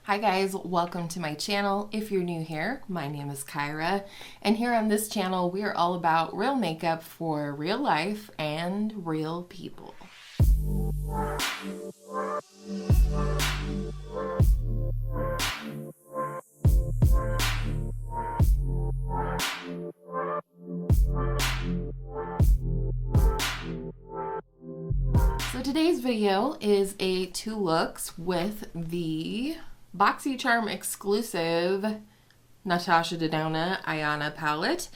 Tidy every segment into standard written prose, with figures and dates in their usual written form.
Hi guys, welcome to my channel. If you're new here, my name is Kyra, and here on this channel we are all about real makeup for real life and real people. So today's video is a 2 looks with the Boxycharm exclusive NATASHA DENONA AYANA palette.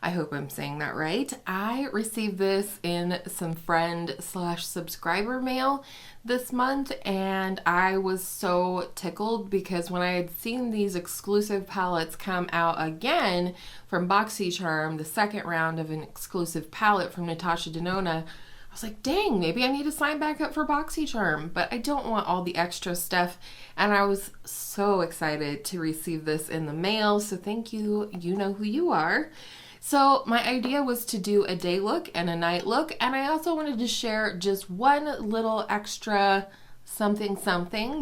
I hope I'm saying that right. I received this in some friend/subscriber mail this month, and I was so tickled because when I had seen these exclusive palettes come out again from Boxycharm, the second round of an exclusive palette from NATASHA DENONA, I was like, dang, maybe I need to sign back up for Boxycharm, but I don't want all the extra stuff. And I was so excited to receive this in the mail. So thank you. You know who you are. So my idea was to do a day look and a night look. And I also wanted to share just one little extra something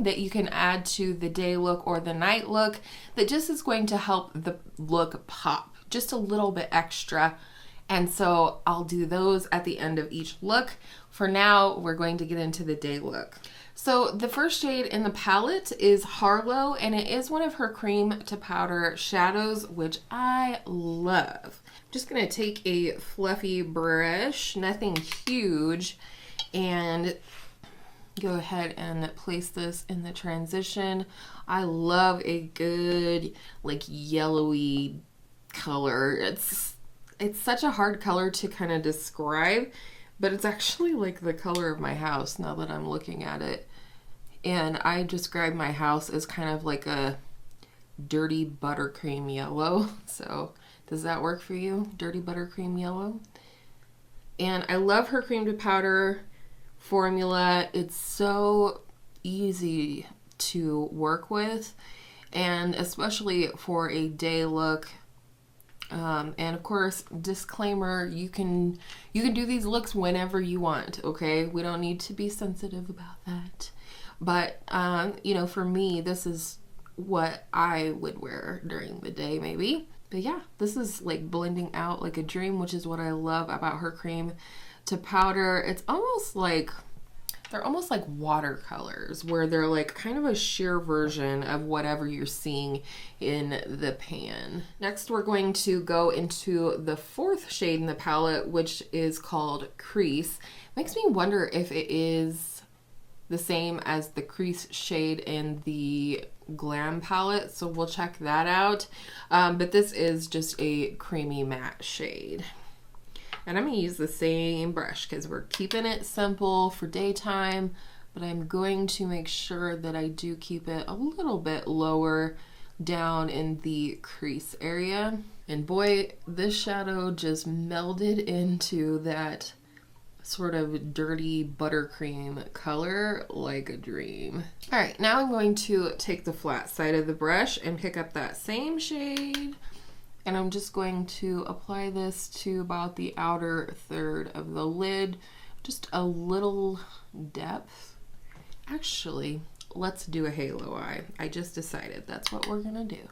that you can add to the day look or the night look that just is going to help the look pop just a little bit extra. And so I'll do those at the end of each look. For now, we're going to get into the day look. So the first shade in the palette is Marlow, and it is one of her cream to powder shadows, which I love. I'm just gonna take a fluffy brush, nothing huge, and go ahead and place this in the transition. I love a good, like, yellowy color. It's such a hard color to kind of describe, but it's actually like the color of my house now that I'm looking at it. And I describe my house as kind of like a dirty buttercream yellow. So does that work for you? Dirty buttercream yellow? And I love her cream to powder formula. It's so easy to work with, and especially for a day look. And of course, disclaimer, you can do these looks whenever you want, okay? We don't need to be sensitive about that. But, you know, for me, this is what I would wear during the day, maybe. But yeah, this is like blending out like a dream, which is what I love about her cream to powder. It's almost like, they're almost like watercolors, where they're like kind of a sheer version of whatever you're seeing in the pan. Next, we're going to go into the fourth shade in the palette, which is called Crease. Makes me wonder if it is the same as the Crease shade in the Glam palette, so we'll check that out. But this is just a creamy matte shade. And I'm going to use the same brush because we're keeping it simple for daytime, but I'm going to make sure that I do keep it a little bit lower down in the crease area. And boy, this shadow just melded into that sort of dirty buttercream color like a dream. All right, now I'm going to take the flat side of the brush and pick up that same shade. And I'm just going to apply this to about the outer third of the lid, just a little depth. Actually, let's do a halo eye. I just decided that's what we're gonna do.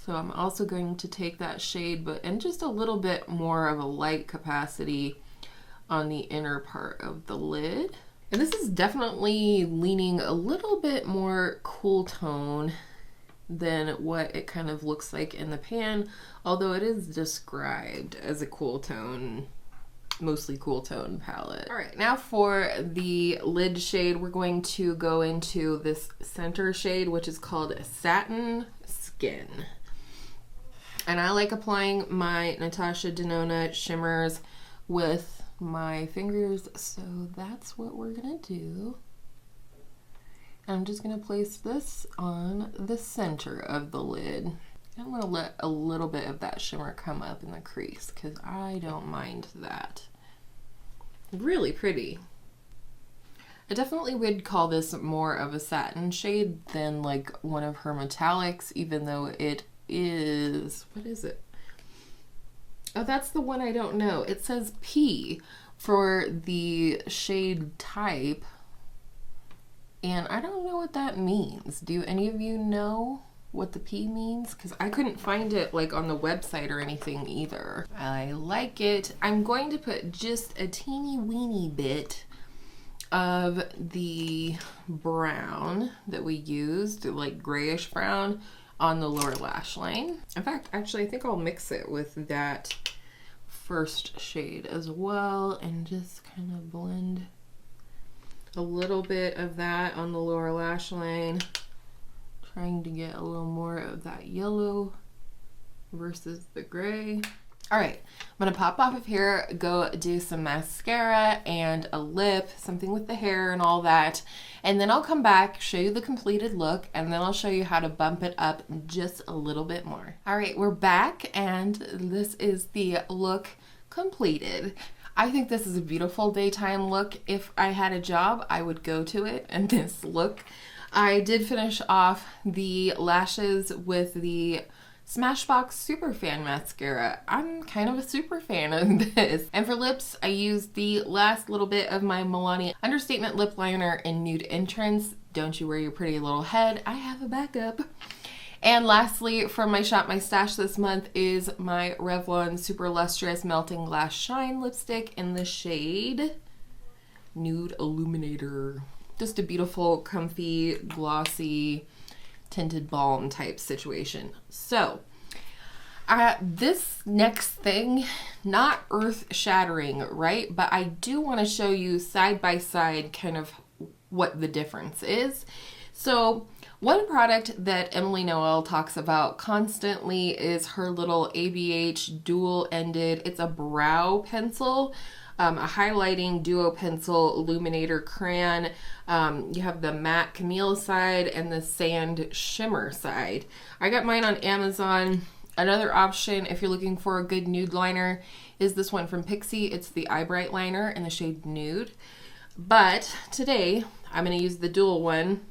So I'm also going to take that shade, but in just a little bit more of a light capacity on the inner part of the lid. And this is definitely leaning a little bit more cool tone than what it kind of looks like in the pan, although it is described as a cool tone, mostly cool tone palette. All right, now for the lid shade, we're going to go into this center shade, which is called Satin Skin. And I like applying my NATASHA DENONA shimmers with my fingers, so that's what we're gonna do. I'm just going to place this on the center of the lid. I'm going to let a little bit of that shimmer come up in the crease because I don't mind that. Really pretty. I definitely would call this more of a satin shade than like one of her metallics, even though it is, what is it? Oh, that's the one I don't know. It says P for the shade type. And I don't know what that means. Do any of you know what the P means? Because I couldn't find it like on the website or anything either. I like it. I'm going to put just a teeny weeny bit of the brown that we used, like grayish brown, on the lower lash line. In fact, actually, I think I'll mix it with that first shade as well and just kind of blend a little bit of that on the lower lash line, trying to get a little more of that yellow versus the gray. All right, I'm gonna pop off of here, go do some mascara and a lip, something with the hair and all that, and then I'll come back, show you the completed look, and then I'll show you how to bump it up just a little bit more. All right, we're back, and this is the look completed. I think this is a beautiful daytime look. If I had a job, I would go to it and this look. I did finish off the lashes with the Smashbox Superfan mascara. I'm kind of a super fan of this. And for lips, I used the last little bit of my Milani Understatement lip liner in Nude Entrance. Don't you worry your pretty little head, I have a backup. And lastly, from my Shop My Stash this month is my Revlon Super Lustrous Melting Glass Shine lipstick in the shade Nude Illuminator. Just a beautiful, comfy, glossy, tinted balm type situation. So this next thing, not earth shattering, right? But I do want to show you side by side kind of what the difference is. So one product that Emily Noel talks about constantly is her little ABH dual-ended, it's a brow pencil, a highlighting duo pencil illuminator crayon. You have the matte Camille side and the sand shimmer side. I got mine on Amazon. Another option if you're looking for a good nude liner is this one from Pixi. It's the Eye Bright liner in the shade Nude. But today I'm going to use the dual one,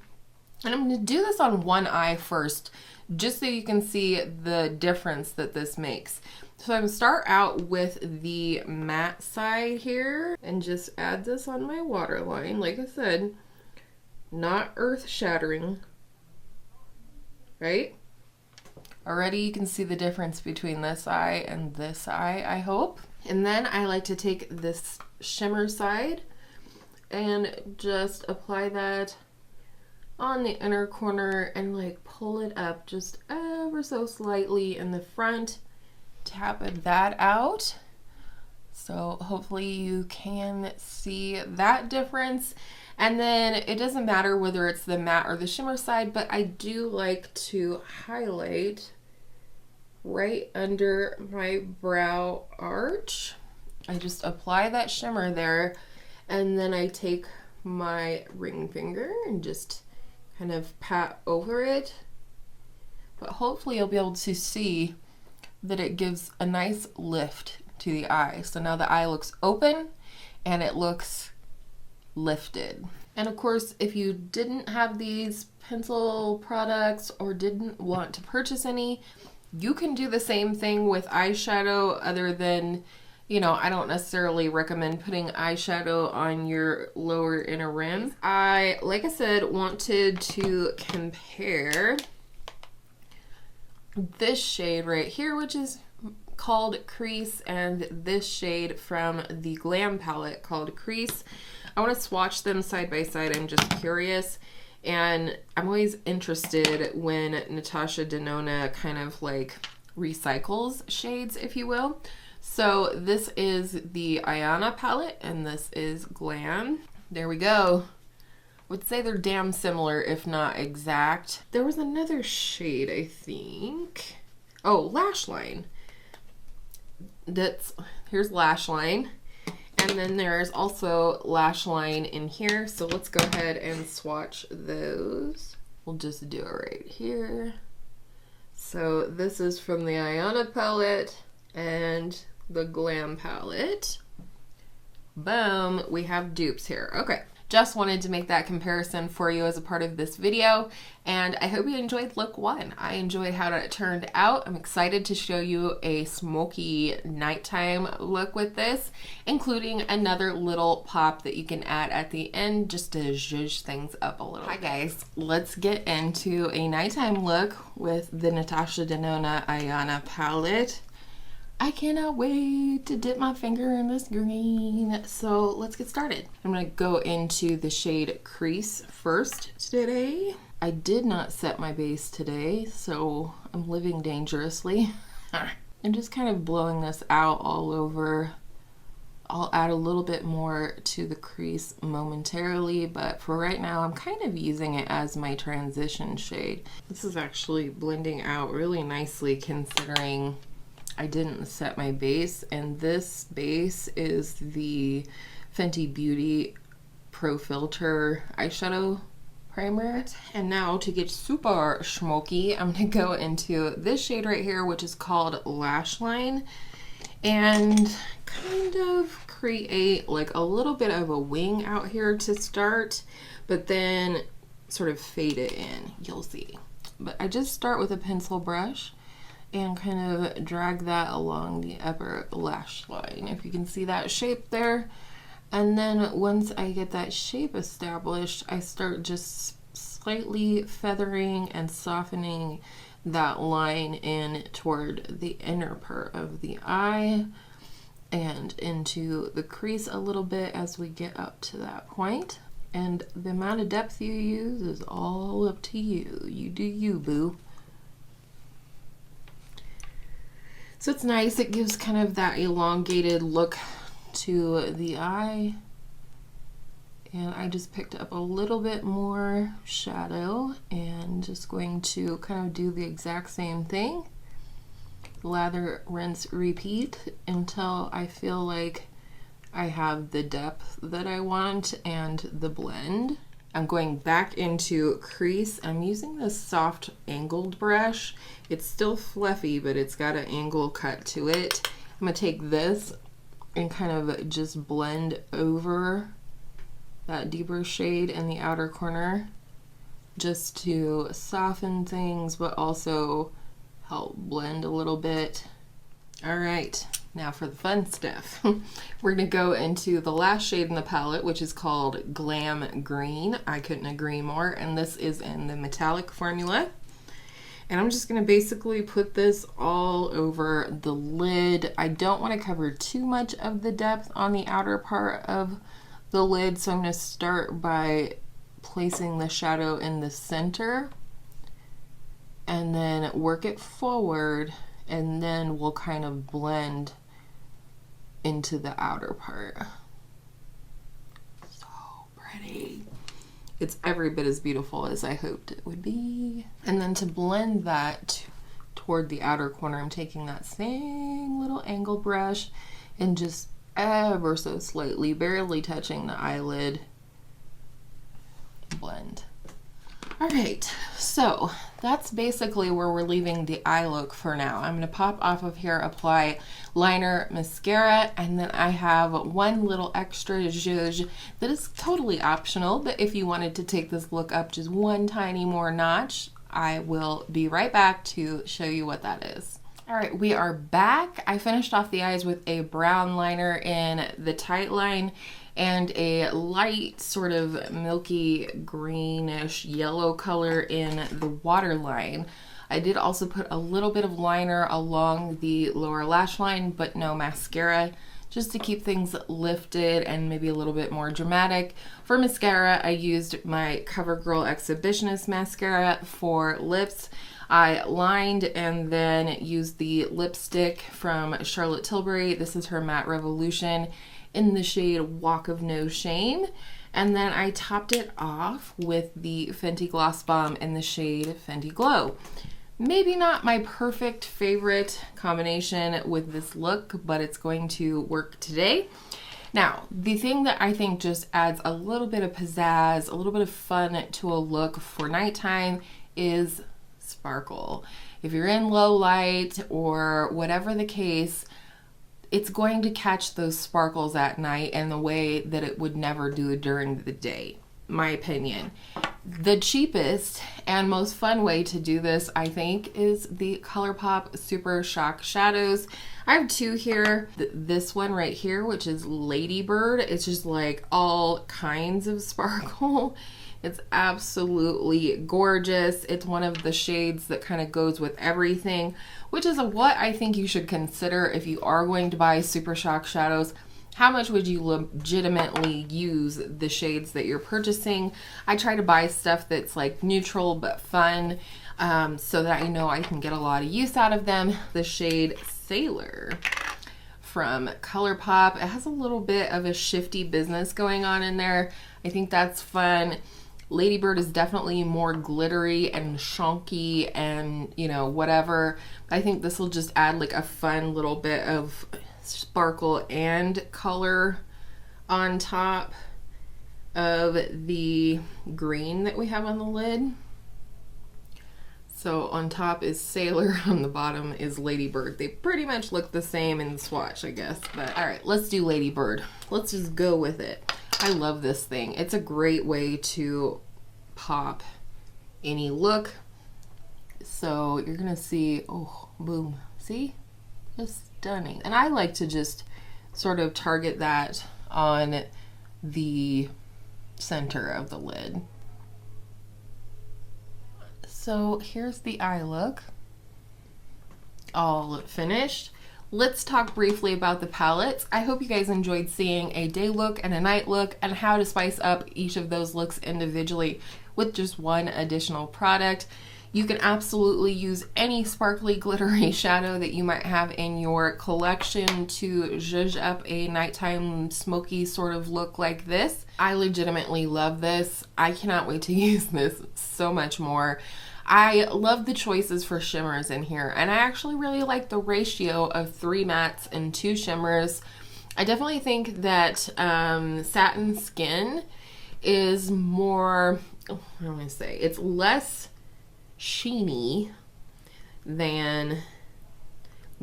and I'm going to do this on one eye first just so you can see the difference that this makes. So I'm going to start out with the matte side here and just add this on my waterline. Like I said, not earth shattering, right? Already you can see the difference between this eye and this eye, I hope. And then I like to take this shimmer side and just apply that on the inner corner and like pull it up just ever so slightly in the front. Tap that out. So hopefully you can see that difference. And then it doesn't matter whether it's the matte or the shimmer side, but I do like to highlight right under my brow arch. I just apply that shimmer there, and then I take my ring finger and just kind of pat over it. But hopefully you'll be able to see that it gives a nice lift to the eye. So now the eye looks open and it looks lifted. And of course, if you didn't have these pencil products or didn't want to purchase any, you can do the same thing with eyeshadow, other than, you know, I don't necessarily recommend putting eyeshadow on your lower inner rim. I, like I said, wanted to compare this shade right here, which is called Crease, and this shade from the Glam palette called Crease. I want to swatch them side by side. I'm just curious, and I'm always interested when NATASHA Denona kind of like recycles shades, if you will. So this is the Ayana palette and this is Glam. There we go. Would say they're damn similar, if not exact. There was another shade, I think. Oh, Lash Line. Here's Lash Line. And then there's also Lash Line in here. So let's go ahead and swatch those. We'll just do it right here. So this is from the Ayana palette and the Glam palette. Boom, we have dupes here. Okay. just wanted to make that comparison for you as a part of this video, and I hope you enjoyed look 1. I enjoyed how it turned out. I'm excited to show you a smoky nighttime look with this, including another little pop that you can add at the end just to zhuzh things up a little. Hi guys, let's get into a nighttime look with the Natasha Denona Ayana palette. I cannot wait to dip my finger in this green. So let's get started. I'm gonna go into the shade Crease first today. I did not set my base today, so I'm living dangerously. I'm just kind of blowing this out all over. I'll add a little bit more to the crease momentarily, but for right now, I'm kind of using it as my transition shade. This is actually blending out really nicely considering I didn't set my base, and this base is the Fenty Beauty Pro Filter eyeshadow primer. And now to get super smoky, I'm gonna go into this shade right here, which is called Lash Line, and kind of create like a little bit of a wing out here to start, but then sort of fade it in, you'll see. But I just start with a pencil brush and kind of drag that along the upper lash line, if you can see that shape there. And then once I get that shape established, I start just slightly feathering and softening that line in toward the inner part of the eye and into the crease a little bit as we get up to that point. And the amount of depth you use is all up to you. You do you, boo. So it's nice, it gives kind of that elongated look to the eye. And I just picked up a little bit more shadow and just going to kind of do the exact same thing. Lather, rinse, repeat until I feel like I have the depth that I want and the blend. I'm going back into Crease. I'm using this soft angled brush. It's still fluffy, but it's got an angle cut to it. I'm gonna take this and kind of just blend over that deeper shade in the outer corner just to soften things, but also help blend a little bit. All right. Now for the fun stuff. We're gonna go into the last shade in the palette, which is called Glam Green. I couldn't agree more, and this is in the metallic formula. And I'm just gonna basically put this all over the lid. I don't wanna cover too much of the depth on the outer part of the lid, so I'm gonna start by placing the shadow in the center and then work it forward, and then we'll kind of blend into the outer part. So pretty. It's every bit as beautiful as I hoped it would be. And then to blend that toward the outer corner, I'm taking that same little angle brush and just ever so slightly, barely touching the eyelid, blend. All right, so that's basically where we're leaving the eye look for now. I'm gonna pop off of here, apply liner, mascara, and then I have one little extra zhuzh that is totally optional, but if you wanted to take this look up just one tiny more notch, I will be right back to show you what that is. All right, we are back. I finished off the eyes with a brown liner in the tight line and a light sort of milky greenish yellow color in the waterline. I did also put a little bit of liner along the lower lash line, but no mascara, just to keep things lifted and maybe a little bit more dramatic. For mascara, I used my CoverGirl Exhibitionist mascara. For lips, I lined and then used the lipstick from Charlotte Tilbury. This is her Matte Revolution in the shade Walk of No Shame. And then I topped it off with the Fenty Gloss Bomb in the shade Fenty Glow. Maybe not my perfect favorite combination with this look, but it's going to work today. Now, the thing that I think just adds a little bit of pizzazz, a little bit of fun to a look for nighttime is sparkle. If you're in low light or whatever the case, it's going to catch those sparkles at night in the way that it would never do during the day, my opinion. The cheapest and most fun way to do this, I think, is the ColourPop Super Shock Shadows. I have two here. This one right here, which is Ladybird. It's just like all kinds of sparkle. It's absolutely gorgeous. It's one of the shades that kind of goes with everything, which is what I think you should consider if you are going to buy Super Shock Shadows. How much would you legitimately use the shades that you're purchasing? I try to buy stuff that's like neutral but fun, so that I know I can get a lot of use out of them. The shade Sailor from ColourPop. It has a little bit of a shifty business going on in there. I think that's fun. Ladybird is definitely more glittery and chunky and, you know, whatever. I think this will just add like a fun little bit of sparkle and color on top of the green that we have on the lid. So on top is Sailor, on the bottom is Ladybird. They pretty much look the same in the swatch, I guess. But all right, let's do Ladybird. Let's just go with it. I love this thing. It's a great way to pop any look. So you're gonna see, oh, boom, see? Just stunning. And I like to just sort of target that on the center of the lid. So here's the eye look, all finished. Let's talk briefly about the palettes. I hope you guys enjoyed seeing a day look and a night look and how to spice up each of those looks individually with just one additional product. You can absolutely use any sparkly glittery shadow that you might have in your collection to zhuzh up a nighttime smoky sort of look like this. I legitimately love this. I cannot wait to use this so much more. I love the choices for shimmers in here, and I actually really like the ratio of 3 mattes and 2 shimmers. I definitely think that Satin Skin is more, what do I want to say, it's less sheeny than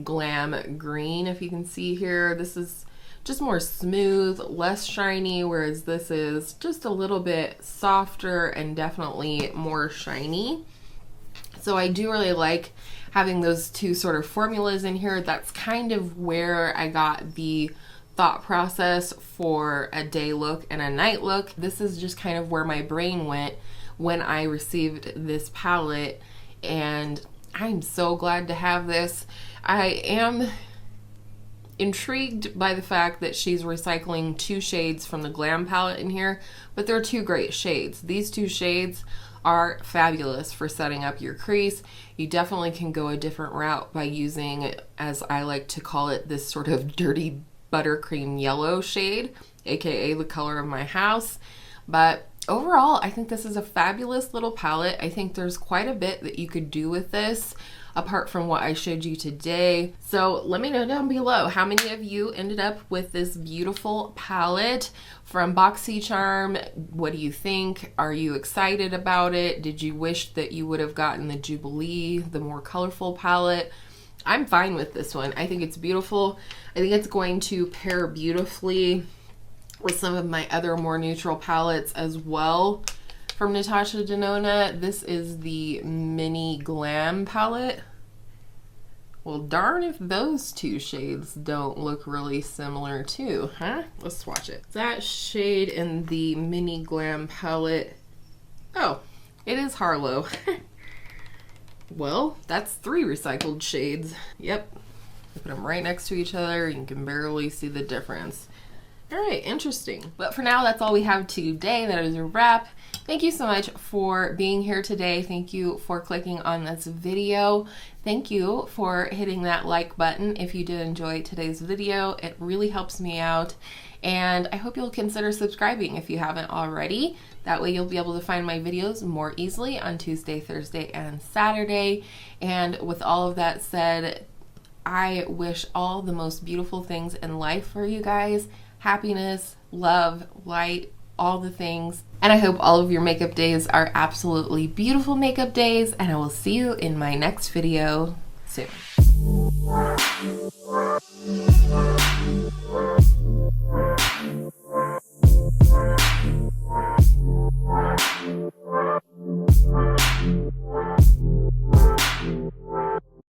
Glam Green. If you can see here, this is just more smooth, less shiny, whereas this is just a little bit softer and definitely more shiny. So I do really like having those two sort of formulas in here. That's kind of where I got the thought process for a day look and a night look. This is just kind of where my brain went when I received this palette, and I'm so glad to have this. I am intrigued by the fact that she's recycling 2 shades from the Glam palette in here, but they're 2 great shades. These 2 shades are fabulous for setting up your crease. You definitely can go a different route by using, as I like to call it, this sort of dirty buttercream yellow shade, aka the color of my house. But overall, I think this is a fabulous little palette. I think there's quite a bit that you could do with this apart from what I showed you today. So let me know down below how many of you ended up with this beautiful palette from Boxycharm. What do you think? Are you excited about it? Did you wish that you would have gotten the Jubilee, the more colorful palette? I'm fine with this one. I think it's beautiful. I think it's going to pair beautifully with some of my other more neutral palettes as well from Natasha Denona. This is the Mini Glam palette. Well, darn if those 2 shades don't look really similar too, huh? Let's swatch it. That shade in the Mini Glam palette. Oh, it is Marlow. Well, that's 3 recycled shades. Yep. I put them right next to each other. You can barely see the difference. All right, interesting. But for now, that's all we have today. That is a wrap. Thank you so much for being here today. Thank you for clicking on this video. Thank you for hitting that like button if you did enjoy today's video. It really helps me out. And I hope you'll consider subscribing if you haven't already. That way you'll be able to find my videos more easily on Tuesday, Thursday, and Saturday. And with all of that said, I wish all the most beautiful things in life for you guys. Happiness, love, light, all the things. And I hope all of your makeup days are absolutely beautiful makeup days, and I will see you in my next video soon.